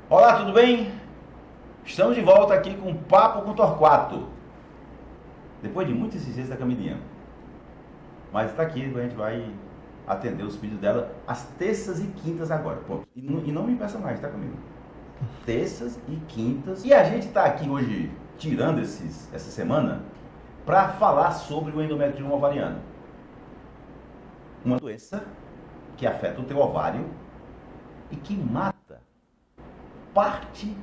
Olá, tudo bem? Estamos de volta aqui com Papo com Torquato. Depois de muita insistência da Camilinha. Mas está aqui, a gente vai atender os pedidos dela às terças e quintas agora. Pô, e não me peça mais, tá, Camila? Terças e quintas. E a gente está aqui hoje, tirando essa semana, para falar sobre o endometrioma ovariano. Uma doença que afeta o teu ovário e que mata parte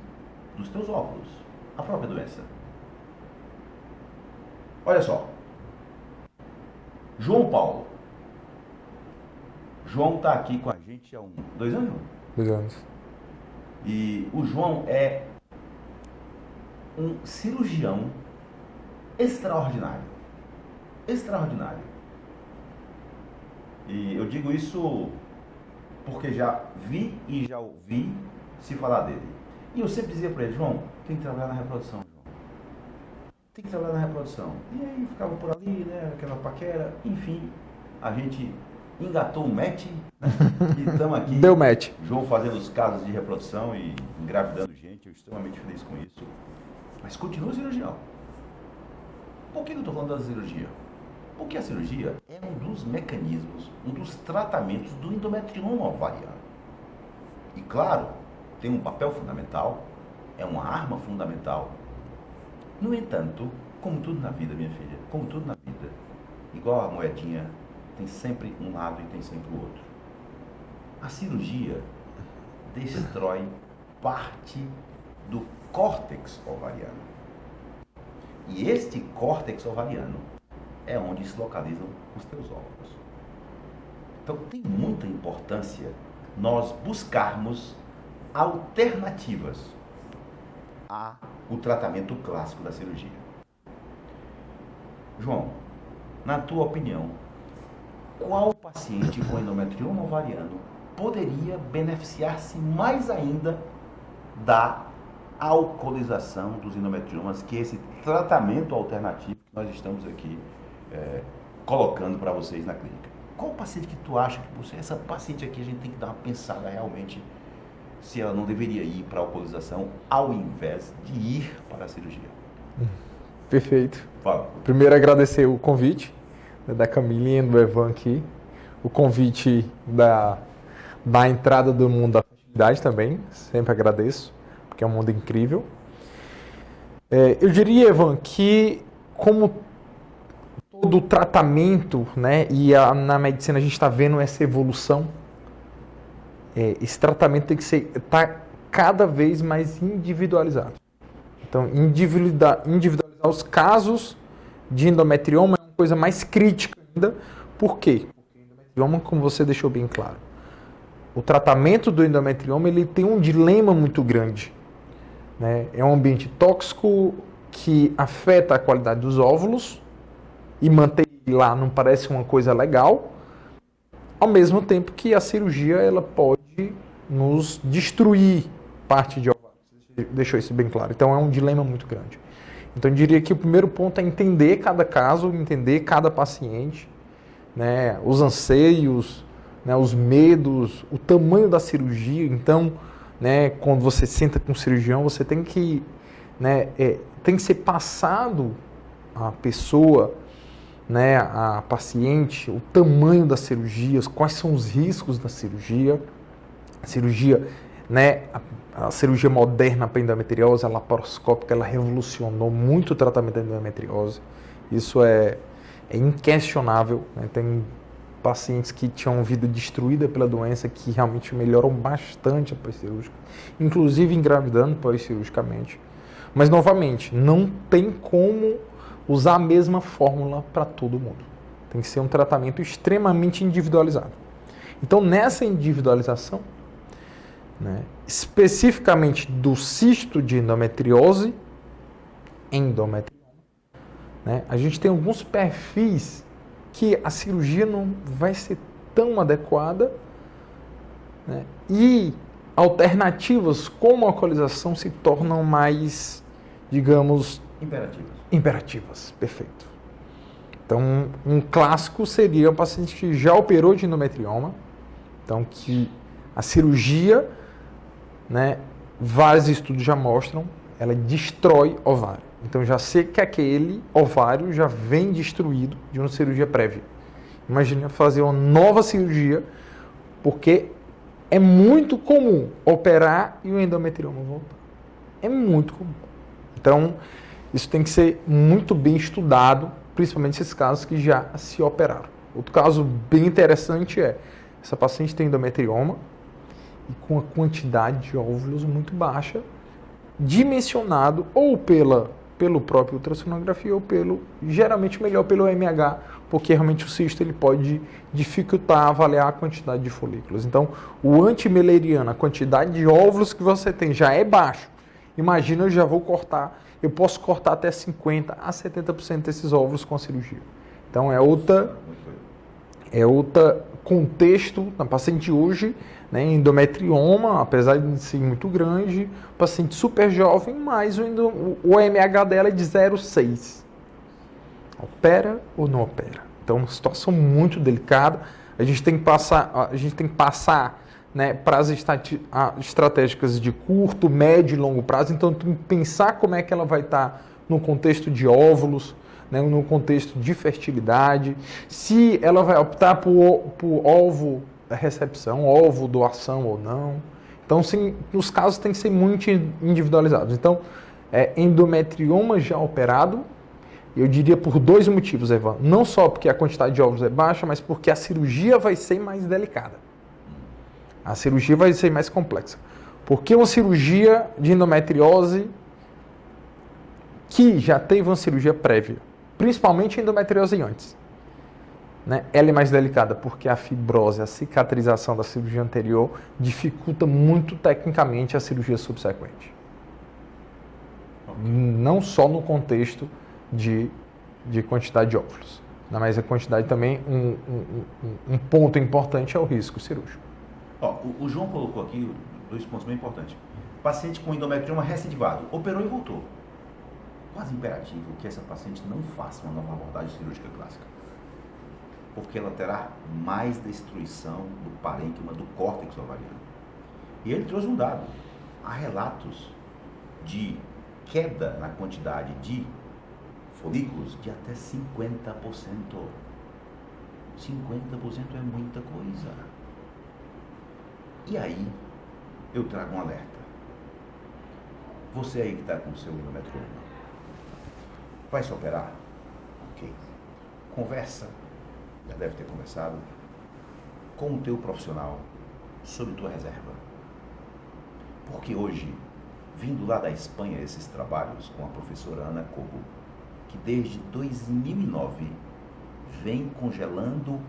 dos teus óvulos, a própria doença. Olha só, João Paulo. João está aqui com a gente há 2 anos? 2 anos. E o João é um cirurgião extraordinário. Extraordinário. E eu digo isso porque já vi e já ouvi se falar dele. E eu sempre dizia para ele, João, tem que trabalhar na reprodução, João. Tem que trabalhar na reprodução. E aí ficava por ali, né, aquela paquera, enfim, a gente engatou um match, né, e estamos aqui. Deu match. João fazendo os casos de reprodução e engravidando gente, eu estou extremamente feliz com isso. Mas continua cirurgião. Por que eu estou falando da cirurgia? Porque a cirurgia é um dos mecanismos, um dos tratamentos do endometrioma ovariano. E claro, tem um papel fundamental, é uma arma fundamental. No entanto, como tudo na vida, minha filha, como tudo na vida, igual a moedinha, tem sempre um lado e tem sempre o outro. A cirurgia destrói parte do córtex ovariano. E este córtex ovariano é onde se localizam os teus óvulos. Então tem muita importância nós buscarmos alternativas ao tratamento clássico da cirurgia. João, na tua opinião, qual paciente com endometrioma ovariano poderia beneficiar-se mais ainda da alcoolização dos endometriomas, que é esse tratamento alternativo que nós estamos aqui colocando para vocês na clínica? Qual paciente que tu acha que você, essa paciente aqui a gente tem que dar uma pensada realmente se ela não deveria ir para a alcoolização ao invés de ir para a cirurgia? Perfeito. Fala. Primeiro agradecer o convite, né, da Camilinha e do Evan aqui, o convite da entrada do mundo da fertilidade também, sempre agradeço, porque é um mundo incrível. Eu diria, Evan, que como todo tratamento, né, na medicina a gente está vendo essa evolução, esse tratamento tem que estar cada vez mais individualizado. Então, individualizar os casos de endometrioma é uma coisa mais crítica ainda. Por quê? Porque o endometrioma, como você deixou bem claro, o tratamento do endometrioma ele tem um dilema muito grande, né? É um ambiente tóxico que afeta a qualidade dos óvulos e manter ele lá não parece uma coisa legal, ao mesmo tempo que a cirurgia ela pode nos destruir parte de ovário. Você deixou isso bem claro. Então é um dilema muito grande. Então eu diria que o primeiro ponto é entender cada caso, entender cada paciente, né, os anseios, né, os medos, o tamanho da cirurgia. Então, né, quando você senta com o cirurgião, você tem que, né, tem que ser passado à pessoa, né, a paciente, o tamanho das cirurgias, quais são os riscos da cirurgia. A cirurgia, né, a cirurgia moderna para endometriose, a laparoscópica, ela revolucionou muito o tratamento da endometriose. Isso é inquestionável, né? Tem pacientes que tinham vida destruída pela doença que realmente melhoram bastante a pós-cirúrgica, inclusive engravidando pós-cirurgicamente. Mas, novamente, não tem como usar a mesma fórmula para todo mundo. Tem que ser um tratamento extremamente individualizado. Então, nessa individualização, né, especificamente do cisto de endometriose, né, a gente tem alguns perfis que a cirurgia não vai ser tão adequada, né, e alternativas como a alcoolização se tornam mais, digamos, imperativas. Perfeito. Então, um clássico seria um paciente que já operou de endometrioma, então que a cirurgia, né, vários estudos já mostram, ela destrói ovário. Então já sei que aquele ovário já vem destruído de uma cirurgia prévia. Imagina fazer uma nova cirurgia, porque é muito comum operar e o endometrioma voltar. É muito comum. Então, isso tem que ser muito bem estudado, principalmente esses casos que já se operaram. Outro caso bem interessante é, essa paciente tem endometrioma e com a quantidade de óvulos muito baixa, dimensionado ou pelo próprio ultrassonografia ou geralmente melhor pelo MH, porque realmente o cisto ele pode dificultar avaliar a quantidade de folículos. Então, o antimeleriano, a quantidade de óvulos que você tem já é baixo. Imagina, eu posso cortar até 50% a 70% desses óvulos com a cirurgia. Então, é outro contexto na paciente hoje, né, endometrioma, apesar de ser muito grande, paciente super jovem, mas o MH dela é de 0,6. Opera ou não opera? Então, uma situação muito delicada. A gente tem que passar né, para as estratégicas de curto, médio e longo prazo. Então, tem que pensar como é que ela vai estar no contexto de óvulos, né, no contexto de fertilidade, se ela vai optar por ovo recepção, ovo doação ou não. Então, sim, nos casos tem que ser muito individualizados. Então, endometrioma já operado, eu diria por dois motivos, Evan. Não só porque a quantidade de óvulos é baixa, mas porque a cirurgia vai ser mais delicada. A cirurgia vai ser mais complexa. Porque uma cirurgia de endometriose que já teve uma cirurgia prévia, principalmente endometriose antes, né? Ela é mais delicada porque a fibrose, a cicatrização da cirurgia anterior dificulta muito tecnicamente a cirurgia subsequente. Não só no contexto de quantidade de óvulos, mas a quantidade também, um ponto importante é o risco cirúrgico. O João colocou aqui dois pontos bem importantes. Paciente com endometrioma recidivado, operou e voltou. Quase imperativo que essa paciente não faça uma nova abordagem cirúrgica clássica, porque ela terá mais destruição do parênquima, do córtex ovariano. E ele trouxe um dado. Há relatos de queda na quantidade de folículos de até 50%. 50% é muita coisa. E aí, eu trago um alerta. Você aí que está com o seu endometrioma, vai se operar? Ok. Conversa, já deve ter conversado, com o teu profissional sobre tua reserva. Porque hoje, vindo lá da Espanha esses trabalhos com a professora Ana Cobo, que desde 2009 vem congelando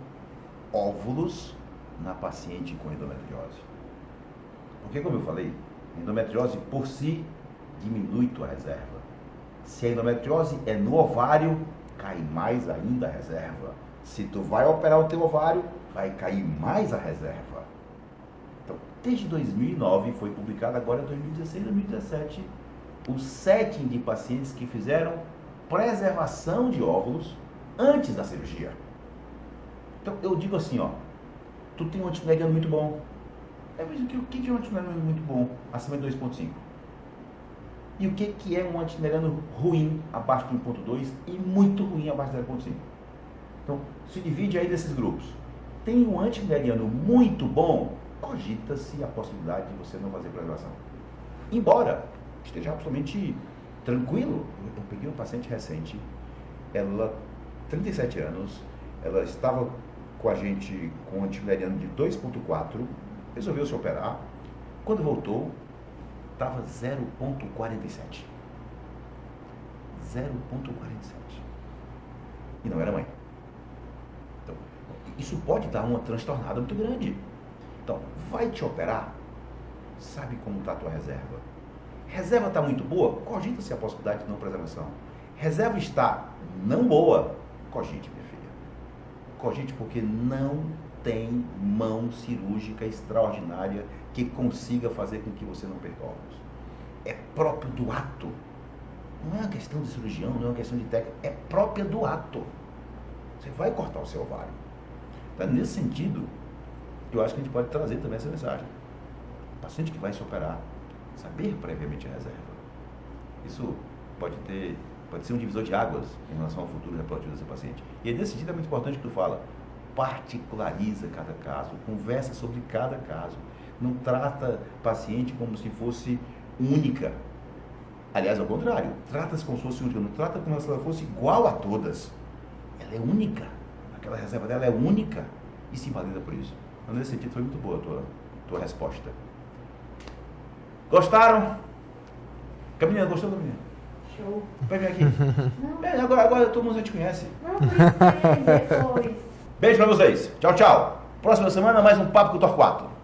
óvulos na paciente com endometriose. Porque, como eu falei, a endometriose por si diminui tua reserva. Se a endometriose é no ovário, cai mais ainda a reserva. Se tu vai operar o teu ovário, vai cair mais a reserva. Então, desde 2009, foi publicado agora em 2016, 2017, o setting de pacientes que fizeram preservação de óvulos antes da cirurgia. Então, eu digo assim, tu tem um antimeleriano muito bom. Mas o que é um antimeleriano muito bom acima de 2,5? E o que é um antimeleriano ruim abaixo de 1,2 e muito ruim abaixo de 0,5? Então, se divide aí desses grupos. Tem um antimeleriano muito bom, cogita-se a possibilidade de você não fazer preservação. Embora esteja absolutamente tranquilo. Eu peguei uma paciente recente, ela, 37 anos, ela estava com a gente com um antimeleriano de 2,4, resolveu se operar. Quando voltou, estava 0,47. 0,47. E não era mãe. Então, isso pode dar uma transtornada muito grande. Então, vai te operar? Sabe como está a tua reserva? Reserva está muito boa? Cogita-se a possibilidade de não preservação. Reserva está não boa? Cogite, minha filha. Cogite, porque não tem mão cirúrgica extraordinária que consiga fazer com que você não perca óvulos. É próprio do ato. Não é uma questão de cirurgião, não é uma questão de técnica, é própria do ato. Você vai cortar o seu ovário. Então, nesse sentido, eu acho que a gente pode trazer também essa mensagem. O paciente que vai se operar, Saber previamente a reserva. Isso pode ser um divisor de águas em relação ao futuro reprodutivo desse paciente. E nesse sentido é muito importante que tu fala, particulariza cada caso, conversa sobre cada caso. Não trata paciente como se fosse única. Aliás, ao contrário, trata-se como se fosse única, não trata como se ela fosse igual a todas. Ela é única. Aquela reserva dela é única e se valida por isso. Então, nesse sentido, foi muito boa a tua resposta. Gostaram? Camilinha, gostou, Camilinha? Show. Vai vir aqui. Não. Agora todo mundo já te conhece. Não, por isso depois. Beijo pra vocês. Tchau, tchau. Próxima semana, mais um Papo com o Torquato.